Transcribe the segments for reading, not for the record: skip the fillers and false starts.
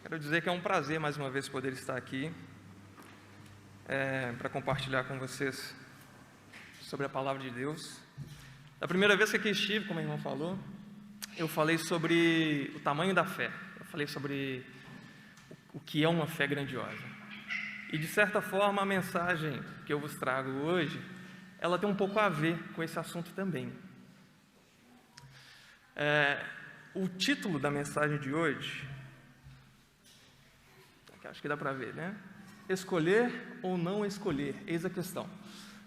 Quero dizer que é um prazer mais uma vez poder estar aqui para compartilhar com vocês sobre a palavra de Deus. Da primeira vez que aqui estive, como a irmã falou, eu falei sobre o tamanho da fé, eu falei sobre o que é uma fé grandiosa. E de certa forma a mensagem que eu vos trago hoje, ela tem um pouco a ver com esse assunto também. O título da mensagem de hoje, acho que dá para ver, né? Escolher ou não escolher, eis a questão.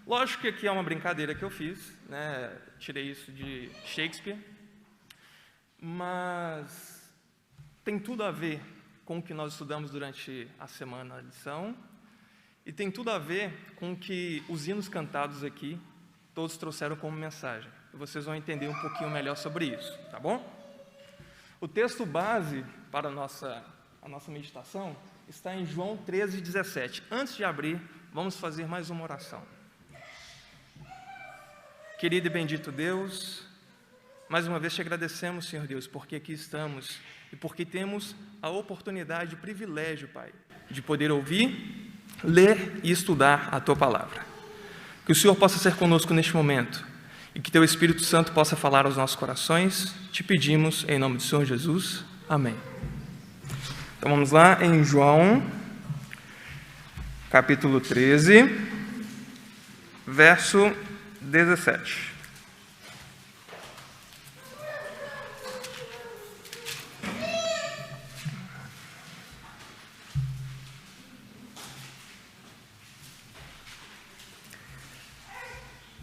Lógico que aqui é uma brincadeira que eu fiz, né? Tirei isso de Shakespeare, mas tem tudo a ver com o que nós estudamos durante a semana da lição e tem tudo a ver com o que os hinos cantados aqui todos trouxeram como mensagem. Vocês vão entender um pouquinho melhor sobre isso, tá bom? O texto base para a nossa meditação está em João 13:17. Antes de abrir, vamos fazer mais uma oração. Querido e bendito Deus, mais uma vez te agradecemos, Senhor Deus, porque aqui estamos e porque temos a oportunidade, o privilégio, Pai, de poder ouvir, ler e estudar a Tua Palavra. Que o Senhor possa ser conosco neste momento e que Teu Espírito Santo possa falar aos nossos corações. Te pedimos em nome do Senhor Jesus. Amém. Então vamos lá em João, capítulo 13, verso 17.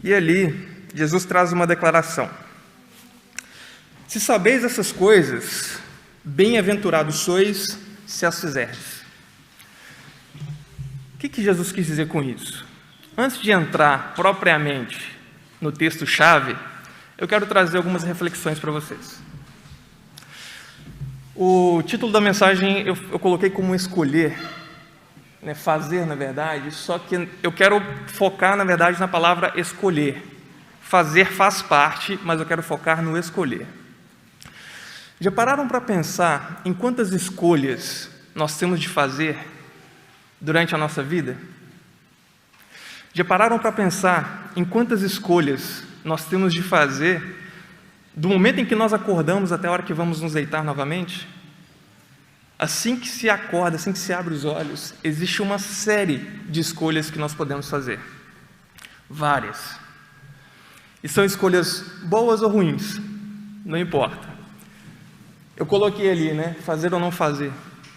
E ali, Jesus traz uma declaração. Se sabeis essas coisas, bem-aventurados sois se as fizerdes. O que Jesus quis dizer com isso? Antes de entrar propriamente no texto-chave, eu quero trazer algumas reflexões para vocês. O título da mensagem eu coloquei como escolher, né, fazer, na verdade, só que eu quero focar, na verdade, na palavra escolher. Fazer faz parte, mas eu quero focar no escolher. Já pararam para pensar em quantas escolhas nós temos de fazer durante a nossa vida? Já pararam para pensar em quantas escolhas nós temos de fazer do momento em que nós acordamos até a hora que vamos nos deitar novamente? Assim que se acorda, assim que se abre os olhos, existe uma série de escolhas que nós podemos fazer. Várias. E são escolhas boas ou ruins, não importa. Eu coloquei ali, né? Fazer ou não fazer,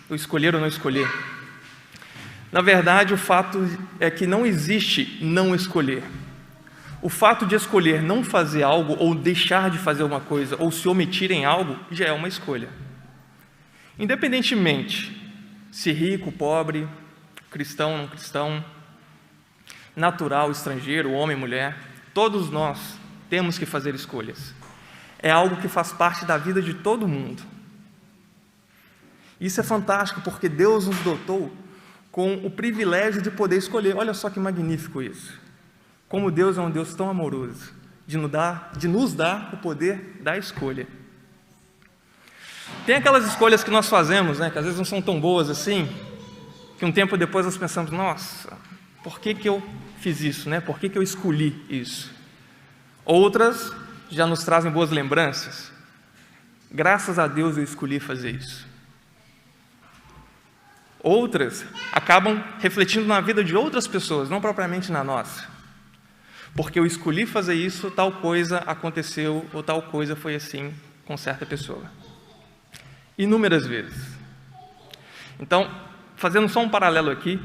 ou escolher ou não escolher. Na verdade, o fato é que não existe não escolher. O fato de escolher não fazer algo, ou deixar de fazer uma coisa, ou se omitir em algo, já é uma escolha. Independentemente se rico, pobre, cristão, não cristão, natural, estrangeiro, homem, mulher, todos nós temos que fazer escolhas. É algo que faz parte da vida de todo mundo. Isso é fantástico, porque Deus nos dotou com o privilégio de poder escolher. Olha só que magnífico isso. Como Deus é um Deus tão amoroso, de nos dar o poder da escolha. Tem aquelas escolhas que nós fazemos, né, que às vezes não são tão boas assim, que um tempo depois nós pensamos, nossa, por que eu fiz isso, né? Por que eu escolhi isso? Outras já nos trazem boas lembranças. Graças a Deus eu escolhi fazer isso. Outras acabam refletindo na vida de outras pessoas, não propriamente na nossa. Porque eu escolhi fazer isso, tal coisa aconteceu, ou tal coisa foi assim com certa pessoa. Inúmeras vezes. Então, fazendo só um paralelo aqui,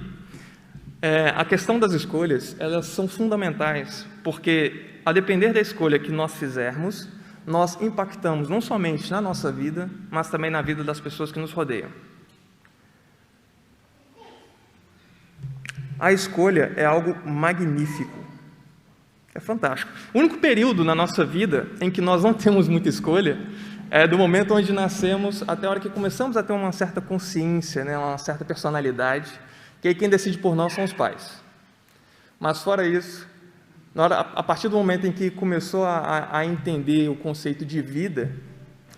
a questão das escolhas, elas são fundamentais, porque a depender da escolha que nós fizermos, nós impactamos não somente na nossa vida, mas também na vida das pessoas que nos rodeiam. A escolha é algo magnífico, é fantástico. O único período na nossa vida em que nós não temos muita escolha é do momento onde nascemos até a hora que começamos a ter uma certa consciência, né, uma certa personalidade, que aí quem decide por nós são os pais. Mas fora isso, a partir do momento em que começou a entender o conceito de vida,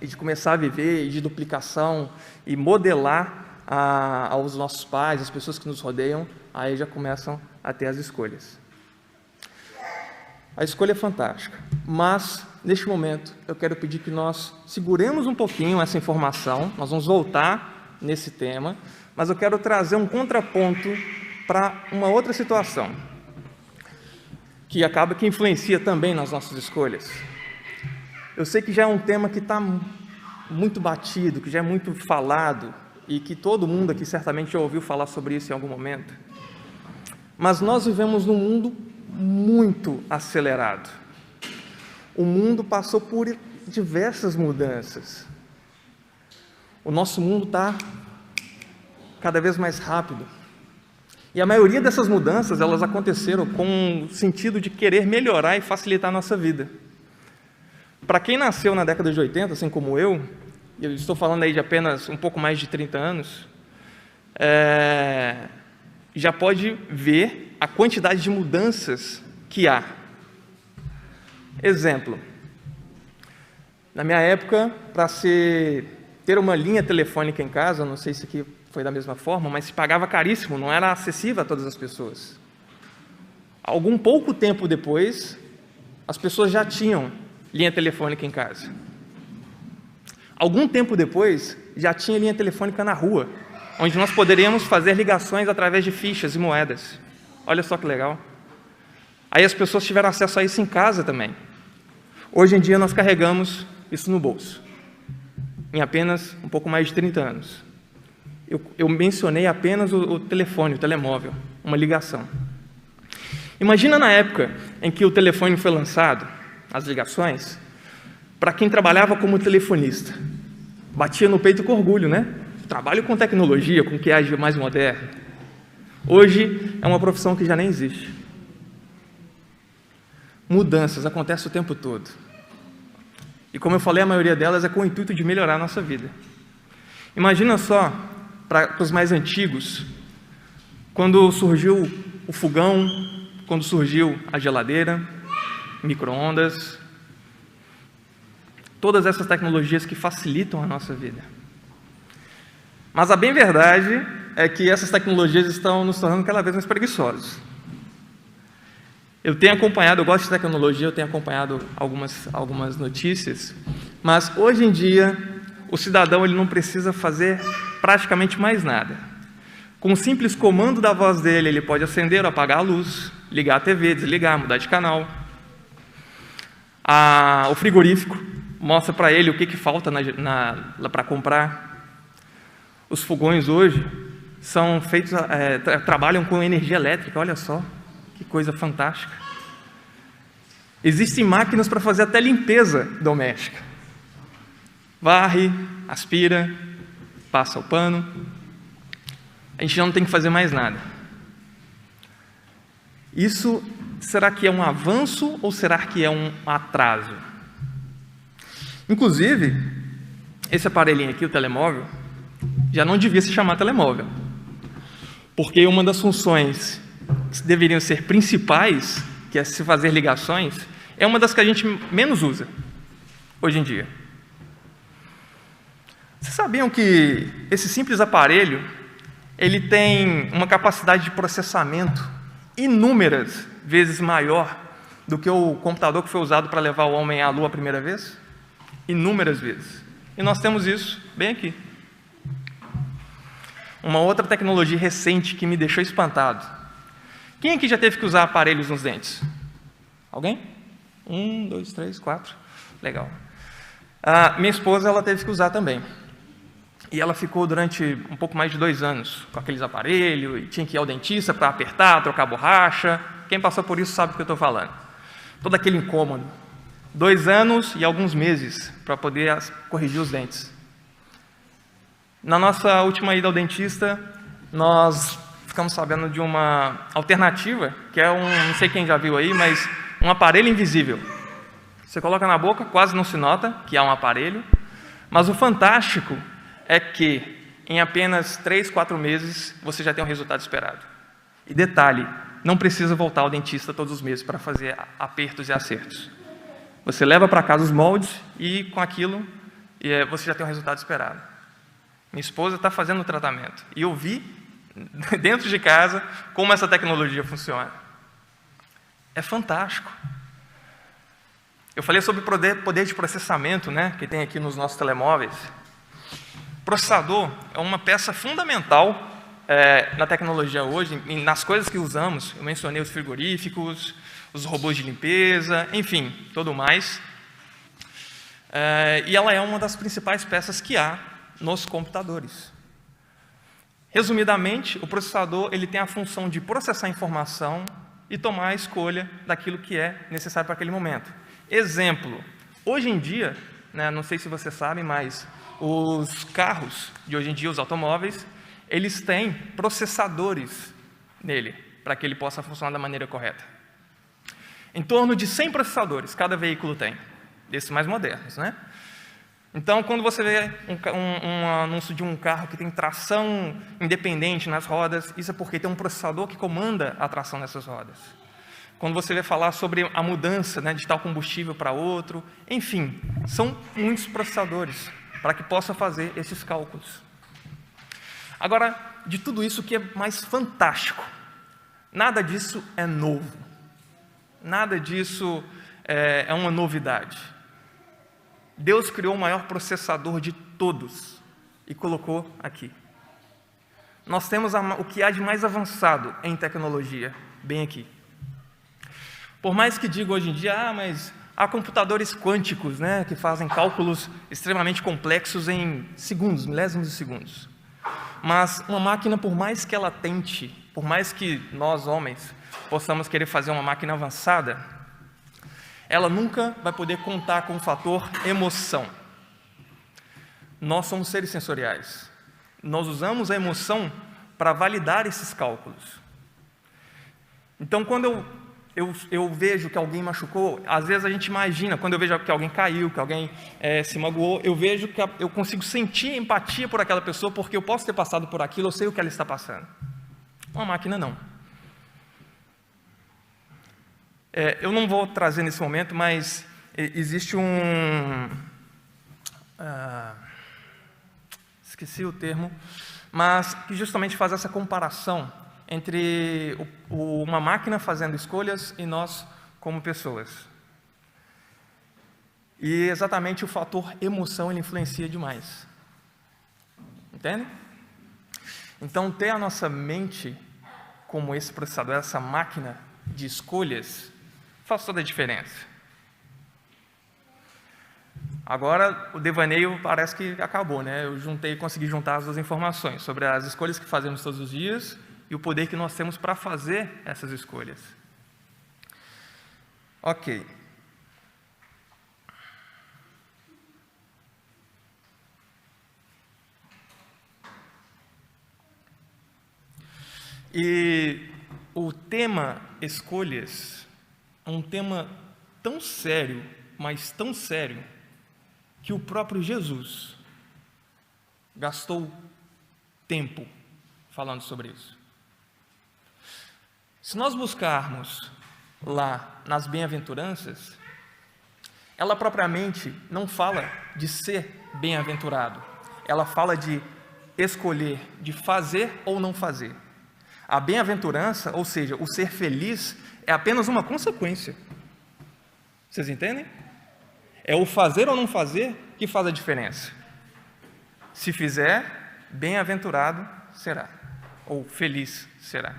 e de começar a viver, e de duplicação, e modelar aos nossos pais, às pessoas que nos rodeiam, aí já começam a ter as escolhas. A escolha é fantástica, mas neste momento eu quero pedir que nós seguremos um pouquinho essa informação, nós vamos voltar nesse tema, mas eu quero trazer um contraponto para uma outra situação, que acaba que influencia também nas nossas escolhas. Eu sei que já é um tema que está muito batido, que já é muito falado, e que todo mundo aqui certamente já ouviu falar sobre isso em algum momento, mas nós vivemos num mundo muito acelerado. O mundo passou por diversas mudanças. O nosso mundo está cada vez mais rápido. E a maioria dessas mudanças, elas aconteceram com o sentido de querer melhorar e facilitar a nossa vida. Para quem nasceu na década de 80, assim como eu estou falando aí de apenas um pouco mais de 30 anos, já pode ver a quantidade de mudanças que há. Exemplo, na minha época, para ter uma linha telefônica em casa, não sei se aqui foi da mesma forma, mas se pagava caríssimo, não era acessível a todas as pessoas. Algum pouco tempo depois, as pessoas já tinham linha telefônica em casa. Algum tempo depois, já tinha linha telefônica na rua, onde nós poderíamos fazer ligações através de fichas e moedas. Olha só que legal. Aí as pessoas tiveram acesso a isso em casa também. Hoje em dia nós carregamos isso no bolso, em apenas um pouco mais de 30 anos. Eu mencionei apenas o telefone, o telemóvel, uma ligação. Imagina na época em que o telefone foi lançado, as ligações, para quem trabalhava como telefonista. Batia no peito com orgulho, né? Trabalho com tecnologia, com o que é mais moderno. Hoje é uma profissão que já nem existe. Mudanças acontecem o tempo todo. E como eu falei, a maioria delas é com o intuito de melhorar a nossa vida. Imagina só, para os mais antigos, quando surgiu o fogão, quando surgiu a geladeira, micro-ondas, todas essas tecnologias que facilitam a nossa vida. Mas a bem verdade é que essas tecnologias estão nos tornando cada vez mais preguiçosos. Eu tenho acompanhado, eu gosto de tecnologia, eu tenho acompanhado algumas notícias, mas hoje em dia o cidadão ele não precisa fazer praticamente mais nada. Com um simples comando da voz dele, ele pode acender ou apagar a luz, ligar a TV, desligar, mudar de canal. O frigorífico mostra para ele o que falta para comprar. Os fogões hoje são feitos, trabalham com energia elétrica, olha só, que coisa fantástica. Existem máquinas para fazer até limpeza doméstica. Varre, aspira, passa o pano. A gente já não tem que fazer mais nada. Isso, será que é um avanço ou será que é um atraso? Inclusive, esse aparelhinho aqui, o telemóvel, já não devia se chamar telemóvel, porque uma das funções que deveriam ser principais, que é se fazer ligações, é uma das que a gente menos usa hoje em dia. Vocês sabiam que esse simples aparelho, ele tem uma capacidade de processamento inúmeras vezes maior do que o computador que foi usado para levar o homem à Lua a primeira vez? Inúmeras vezes. E nós temos isso bem aqui. Uma outra tecnologia recente que me deixou espantado. Quem aqui já teve que usar aparelhos nos dentes? Alguém? 1, 2, 3, 4. Legal. Minha esposa, ela teve que usar também. E ela ficou durante um pouco mais de 2 anos com aqueles aparelhos, e tinha que ir ao dentista para apertar, trocar borracha. Quem passou por isso sabe do que eu estou falando. Todo aquele incômodo. 2 anos e alguns meses para poder corrigir os dentes. Na nossa última ida ao dentista, nós ficamos sabendo de uma alternativa, que é não sei quem já viu aí, mas um aparelho invisível. Você coloca na boca, quase não se nota que há um aparelho, mas o fantástico é que em apenas 3, 4 meses você já tem o resultado esperado. E detalhe, não precisa voltar ao dentista todos os meses para fazer apertos e acertos. Você leva para casa os moldes e com aquilo você já tem o resultado esperado. Minha esposa está fazendo o tratamento. E eu vi, dentro de casa, como essa tecnologia funciona. É fantástico. Eu falei sobre poder de processamento, né, que tem aqui nos nossos telemóveis. Processador é uma peça fundamental na tecnologia hoje, nas coisas que usamos. Eu mencionei os frigoríficos, os robôs de limpeza, enfim, tudo mais. E ela é uma das principais peças que há nos computadores. Resumidamente, o processador ele tem a função de processar a informação e tomar a escolha daquilo que é necessário para aquele momento. Exemplo, hoje em dia, né, não sei se você sabe, mas os carros de hoje em dia, os automóveis, eles têm processadores nele, para que ele possa funcionar da maneira correta. Em torno de 100 processadores cada veículo tem, desses mais modernos, né? Então, quando você vê um anúncio de um carro que tem tração independente nas rodas, isso é porque tem um processador que comanda a tração nessas rodas. Quando você vê falar sobre a mudança, né, de tal combustível para outro, enfim, são muitos processadores para que possa fazer esses cálculos. Agora, de tudo isso, o que é mais fantástico? Nada disso é novo. Nada disso é uma novidade. Deus criou o maior processador de todos e colocou aqui. Nós temos o que há de mais avançado em tecnologia, bem aqui. Por mais que diga hoje em dia, mas há computadores quânticos, né, que fazem cálculos extremamente complexos em segundos, milésimos de segundos. Mas uma máquina, por mais que ela tente, por mais que nós, homens, possamos querer fazer uma máquina avançada, ela nunca vai poder contar com o fator emoção. Nós somos seres sensoriais. Nós usamos a emoção para validar esses cálculos. Então, quando eu vejo que alguém machucou, às vezes a gente imagina, quando eu vejo que alguém caiu, que alguém se magoou, eu vejo que eu consigo sentir empatia por aquela pessoa, porque eu posso ter passado por aquilo, eu sei o que ela está passando. Uma máquina não. Eu não vou trazer nesse momento, mas existe esqueci o termo, mas que justamente faz essa comparação entre uma máquina fazendo escolhas e nós como pessoas. E exatamente o fator emoção ele influencia demais. Entende? Então, ter a nossa mente como esse processador, essa máquina de escolhas, faz toda a diferença. Agora, o devaneio parece que acabou, né? Eu consegui juntar as duas informações sobre as escolhas que fazemos todos os dias e o poder que nós temos para fazer essas escolhas. Ok. E o tema escolhas é um tema tão sério, mas tão sério, que o próprio Jesus gastou tempo falando sobre isso. Se nós buscarmos lá nas bem-aventuranças, ela propriamente não fala de ser bem-aventurado, ela fala de escolher, de fazer ou não fazer. A bem-aventurança, ou seja, o ser feliz, é apenas uma consequência. Vocês entendem? É o fazer ou não fazer que faz a diferença. Se fizer, bem-aventurado será, ou feliz será.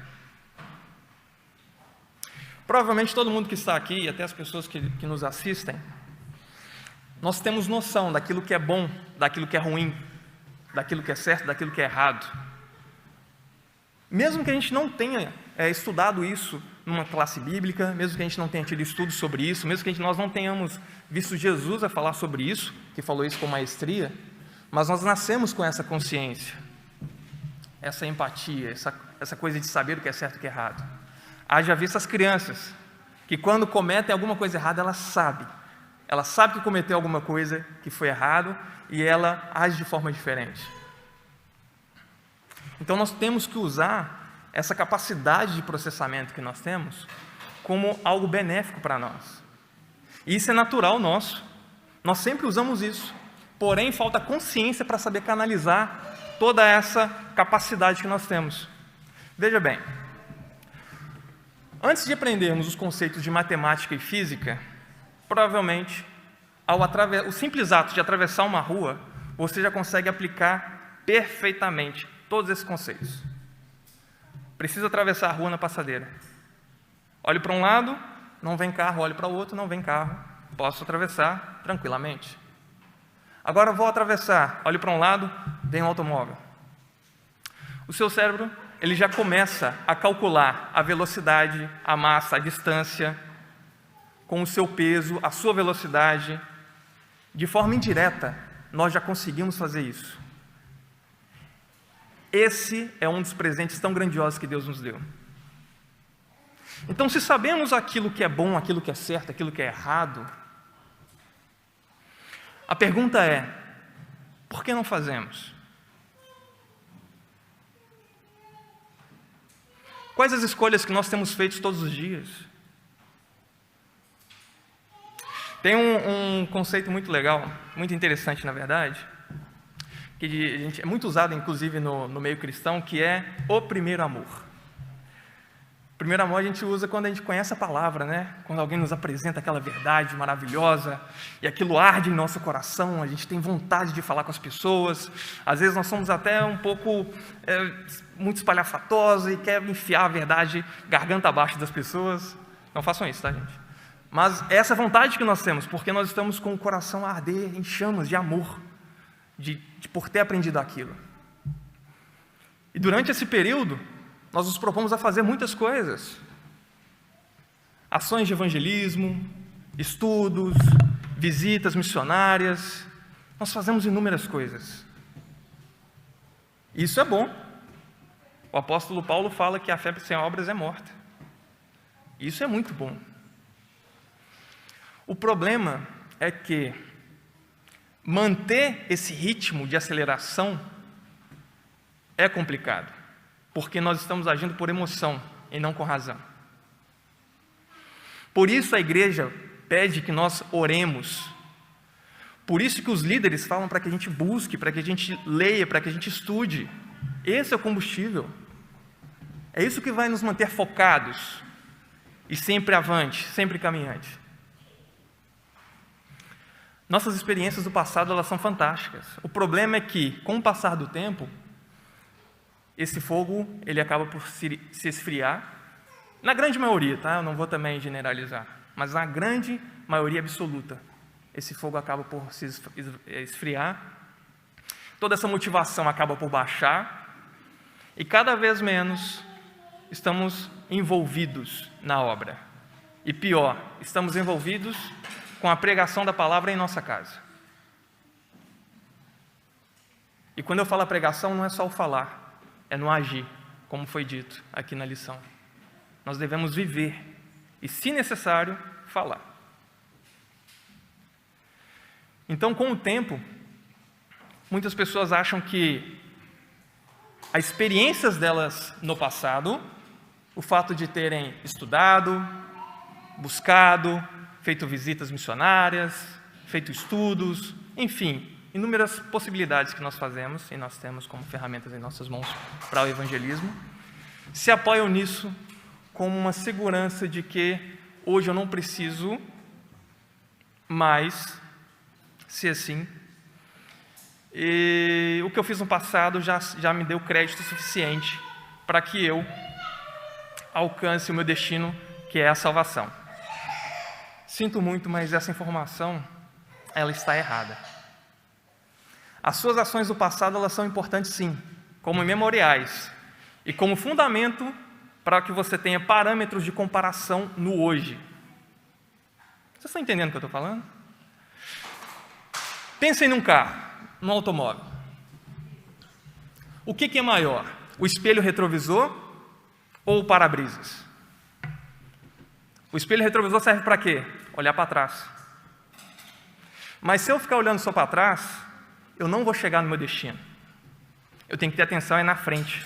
Provavelmente todo mundo que está aqui, e até as pessoas que nos assistem, nós temos noção daquilo que é bom, daquilo que é ruim, daquilo que é certo, daquilo que é errado. Mesmo que a gente não tenha estudado isso numa classe bíblica, mesmo que a gente não tenha tido estudos sobre isso, mesmo que nós não tenhamos visto Jesus a falar sobre isso, que falou isso com maestria, mas nós nascemos com essa consciência, essa empatia, essa coisa de saber o que é certo e o que é errado. Haja visto as crianças, que quando cometem alguma coisa errada, ela sabe que cometeu alguma coisa que foi errado e ela age de forma diferente. Então, nós temos que usar essa capacidade de processamento que nós temos como algo benéfico para nós. E isso é natural nosso. Nós sempre usamos isso. Porém, falta consciência para saber canalizar toda essa capacidade que nós temos. Veja bem, antes de aprendermos os conceitos de matemática e física, provavelmente, o simples ato de atravessar uma rua, você já consegue aplicar perfeitamente todos esses conceitos. Precisa atravessar a rua na passadeira. Olho para um lado, não vem carro, olho para o outro, não vem carro. Posso atravessar tranquilamente. Agora vou atravessar, olho para um lado, vem um automóvel. O seu cérebro, ele já começa a calcular a velocidade, a massa, a distância, com o seu peso, a sua velocidade. De forma indireta, nós já conseguimos fazer isso. Esse é um dos presentes tão grandiosos que Deus nos deu. Então, se sabemos aquilo que é bom, aquilo que é certo, aquilo que é errado, a pergunta é: por que não fazemos? Quais as escolhas que nós temos feito todos os dias? Tem um conceito muito legal, muito interessante, na verdade, que é muito usado, inclusive, no meio cristão, que é o primeiro amor. O primeiro amor a gente usa quando a gente conhece a palavra, né? Quando alguém nos apresenta aquela verdade maravilhosa e aquilo arde em nosso coração, a gente tem vontade de falar com as pessoas. Às vezes nós somos até um pouco muito espalhafatosos e quer enfiar a verdade garganta abaixo das pessoas. Não façam isso, tá, gente? Mas essa vontade que nós temos, porque nós estamos com o coração a arder em chamas de amor, por ter aprendido aquilo. E durante esse período, nós nos propomos a fazer muitas coisas. Ações de evangelismo, estudos, visitas missionárias. Nós fazemos inúmeras coisas. Isso é bom. O apóstolo Paulo fala que a fé sem obras é morta. Isso é muito bom. O problema é que manter esse ritmo de aceleração é complicado, porque nós estamos agindo por emoção e não com razão. Por isso a igreja pede que nós oremos. Por isso que os líderes falam para que a gente busque, para que a gente leia, para que a gente estude. Esse é o combustível. É isso que vai nos manter focados e sempre avante, sempre caminhante. Nossas experiências do passado, elas são fantásticas. O problema é que, com o passar do tempo, esse fogo, ele acaba por se esfriar. Na grande maioria, tá? Eu não vou também generalizar, mas na grande maioria absoluta, esse fogo acaba por se esfriar. Toda essa motivação acaba por baixar e cada vez menos estamos envolvidos na obra. E pior, estamos envolvidos com a pregação da palavra em nossa casa. E quando eu falo a pregação, não é só o falar, é no agir, como foi dito aqui na lição. Nós devemos viver e, se necessário, falar. Então, com o tempo, muitas pessoas acham que as experiências delas no passado, o fato de terem estudado, buscado, feito visitas missionárias, feito estudos, enfim, inúmeras possibilidades que nós fazemos e nós temos como ferramentas em nossas mãos para o evangelismo, se apoiam nisso como uma segurança de que hoje eu não preciso mais ser assim. E o que eu fiz no passado já me deu crédito suficiente para que eu alcance o meu destino, que é a salvação. Sinto muito, mas essa informação, ela está errada. As suas ações do passado, elas são importantes sim, como memoriais e como fundamento para que você tenha parâmetros de comparação no hoje. Vocês estão entendendo o que eu estou falando? Pensem num carro, num automóvel. O que é maior? O espelho retrovisor ou o para-brisas? O espelho retrovisor serve para quê? Olhar para trás. Mas se eu ficar olhando só para trás, eu não vou chegar no meu destino. Eu tenho que ter atenção na frente.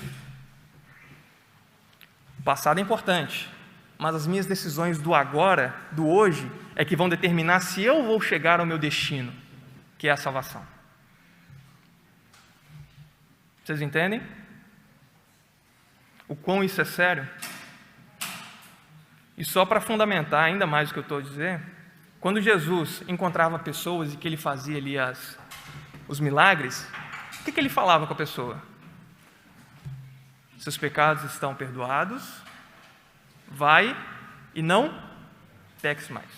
O passado é importante, mas as minhas decisões do agora, do hoje, é que vão determinar se eu vou chegar ao meu destino, que é a salvação. Vocês entendem? O quão isso é sério? E só para fundamentar ainda mais o que eu estou a dizer, quando Jesus encontrava pessoas e que ele fazia ali os milagres, o que ele falava com a pessoa? Seus pecados estão perdoados, vai e não peques mais.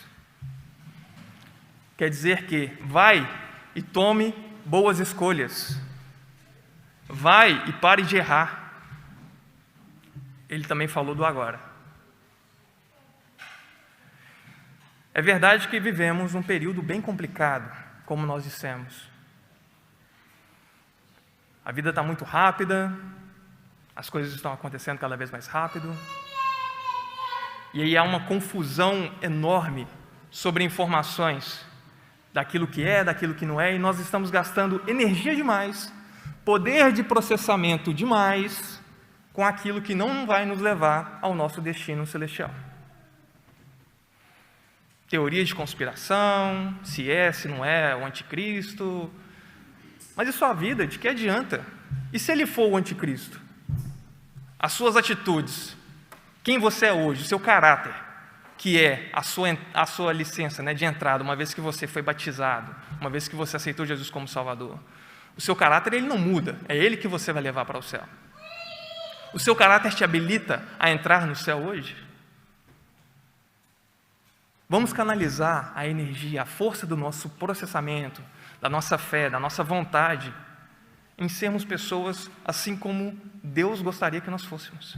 Quer dizer que vai e tome boas escolhas. Vai e pare de errar. Ele também falou do agora. É verdade que vivemos um período bem complicado, como nós dissemos. A vida está muito rápida, as coisas estão acontecendo cada vez mais rápido, e aí há uma confusão enorme sobre informações daquilo que é, daquilo que não é, e nós estamos gastando energia demais, poder de processamento demais, com aquilo que não vai nos levar ao nosso destino celestial. Teoria de conspiração, se não é o anticristo. Mas e sua vida, de que adianta? E se ele for o anticristo? As suas atitudes, quem você é hoje, o seu caráter, que é a sua licença, né, de entrada, uma vez que você foi batizado, uma vez que você aceitou Jesus como Salvador. O seu caráter, ele não muda, é ele que você vai levar para o céu. O seu caráter te habilita a entrar no céu hoje? Vamos canalizar a energia, a força do nosso processamento, da nossa fé, da nossa vontade, em sermos pessoas assim como Deus gostaria que nós fôssemos.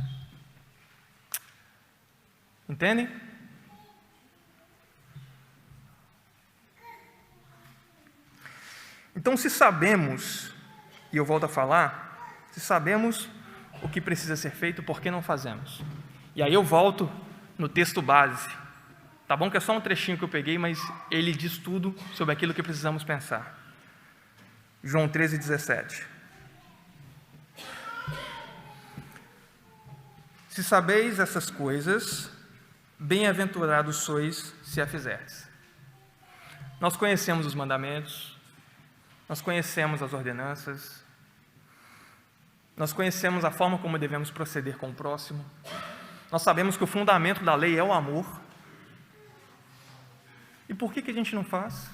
Entendem? Então, se sabemos, e eu volto a falar, se sabemos o que precisa ser feito, por que não fazemos? E aí eu volto no texto base. Tá bom que é só um trechinho que eu peguei, mas ele diz tudo sobre aquilo que precisamos pensar. João 13:17. Se sabeis essas coisas, bem-aventurados sois se a fizerdes. Nós conhecemos os mandamentos, nós conhecemos as ordenanças, nós conhecemos a forma como devemos proceder com o próximo, nós sabemos que o fundamento da lei é o amor. E por que a gente não faz?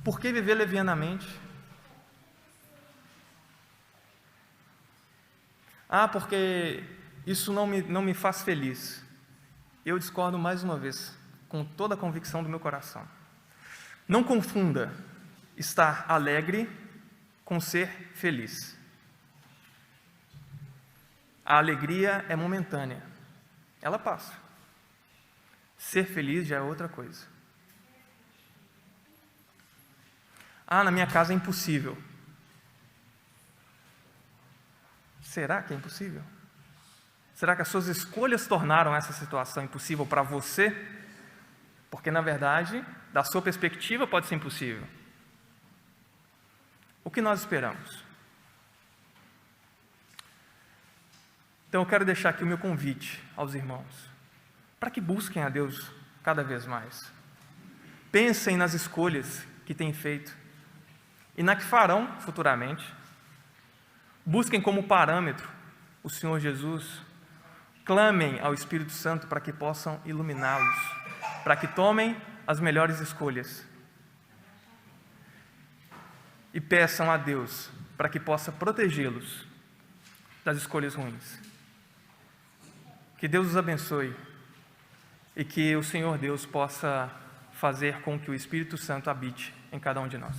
Por que viver levianamente? Porque isso não me faz feliz. Eu discordo mais uma vez, com toda a convicção do meu coração. Não confunda estar alegre com ser feliz. A alegria é momentânea, ela passa. Ser feliz já é outra coisa. Na minha casa é impossível. Será que é impossível? Será que as suas escolhas tornaram essa situação impossível para você? Porque, na verdade, da sua perspectiva, pode ser impossível. O que nós esperamos? Então, eu quero deixar aqui o meu convite aos irmãos, para que busquem a Deus cada vez mais. Pensem nas escolhas que têm feito e na que farão futuramente. Busquem como parâmetro o Senhor Jesus. Clamem ao Espírito Santo para que possam iluminá-los, para que tomem as melhores escolhas. E peçam a Deus para que possa protegê-los das escolhas ruins. Que Deus os abençoe e que o Senhor Deus possa fazer com que o Espírito Santo habite em cada um de nós.